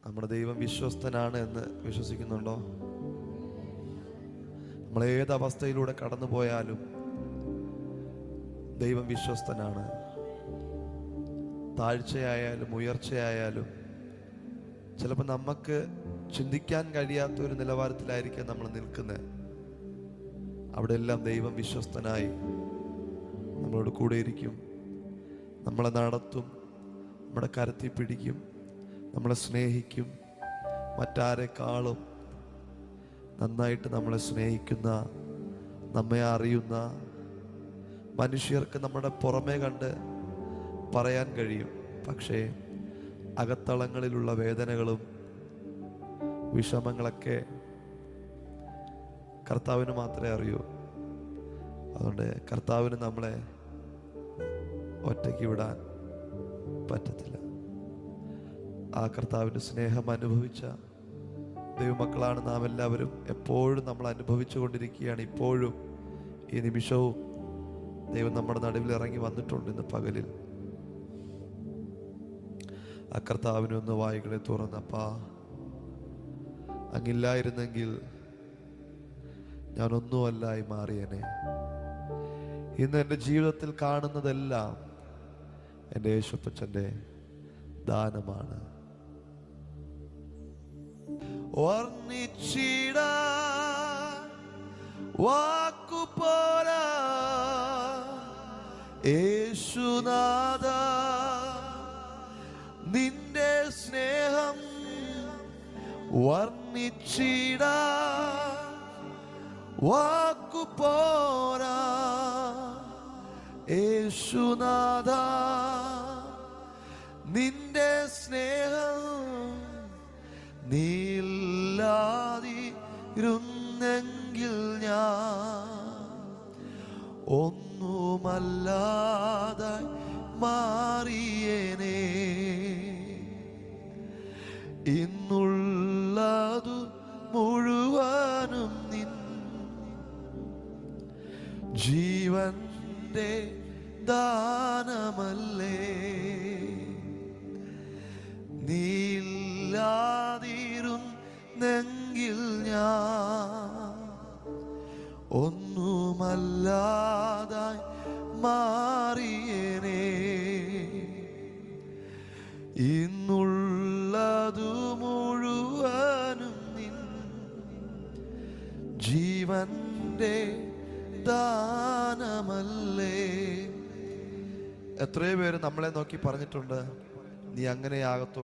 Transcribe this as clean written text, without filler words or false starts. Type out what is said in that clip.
നമ്മുടെ ദൈവം വിശ്വസ്തനാണ് എന്ന് വിശ്വസിക്കുന്നുണ്ടോ? നമ്മൾ ഏത് അവസ്ഥയിലൂടെ കടന്നു പോയാലും ദൈവം വിശ്വസ്തനാണ്. താഴ്ചയായാലും ഉയർച്ചയായാലും ചിലപ്പോൾ നമുക്ക് ചിന്തിക്കാൻ കഴിയാത്ത ഒരു നിലവാരത്തിലായിരിക്കും നമ്മൾ നിൽക്കുന്നത്. അവിടെ എല്ലാം ദൈവം വിശ്വസ്തനായി നമ്മളോട് കൂടെ ഇരിക്കും, നമ്മളെ നടത്തും, നമ്മുടെ കരത്തിൽ പിടിക്കും, നമ്മളെ സ്നേഹിക്കും. മറ്റാരെക്കാളും നന്നായിട്ട് നമ്മളെ സ്നേഹിക്കുന്ന, നമ്മെ അറിയുന്ന മനുഷ്യർക്ക് നമ്മുടെ പുറമേ കണ്ട് പറയാൻ കഴിയും. പക്ഷേ അകത്തളങ്ങളിലുള്ള വേദനകളും വിഷമങ്ങളൊക്കെ കർത്താവിന് മാത്രമേ അറിയൂ. അതുകൊണ്ട് കർത്താവിന് നമ്മളെ ഒറ്റയ്ക്ക് വിടാൻ പറ്റത്തില്ല. ആ കർത്താവിൻ്റെ സ്നേഹം അനുഭവിച്ച ദൈവമക്കളാണ് നാം എല്ലാവരും. എപ്പോഴും നമ്മൾ അനുഭവിച്ചു കൊണ്ടിരിക്കുകയാണ്. ഇപ്പോഴും ഈ നിമിഷവും ദൈവം നമ്മുടെ നടുവിൽ ഇറങ്ങി വന്നിട്ടുണ്ട്. ഇന്ന് പകലിൽ ആ കർത്താവിനൊന്ന് വായികളെ തുറന്നപ്പാ, അങ്ങില്ലായിരുന്നെങ്കിൽ ഞാനൊന്നുമല്ലായി മാറിയനെ. ഇന്ന് എൻ്റെ ജീവിതത്തിൽ കാണുന്നതെല്ലാം എൻ്റെ യേശുപ്പച്ചൻ്റെ ദാനമാണ്. വർണ്ണിച്ചിടാ വാക്കുപോരാ യേശുനാഥ, നിന്റെ സ്നേഹം വർണ്ണിച്ചിടാ വാക്കുപോരാ യേശുനാഥ, നിന്റെ സ്നേഹം നീല്ലാതിരുന്നെങ്കിൽ ഞാൻ ഒന്നുമല്ലാതായി മാറിയേനെ. ഇന്നുള്ളതു മുഴുവനും നിൻ ജീവന്റെ ദാനമല്ലേ. നീല്ലാതിരുന്നെങ്കിൽ ഞാൻ ഒന്നുമല്ലാതായി മാറിയേനെ. ഇന്നുള്ളതു മുഴുവനും നിൻ ജീവന്റെ ദാനമല്ലേ. എത്രയോ പേര് നമ്മളെ നോക്കി പറഞ്ഞിട്ടുണ്ട്, നീ അങ്ങനെയാകത്തു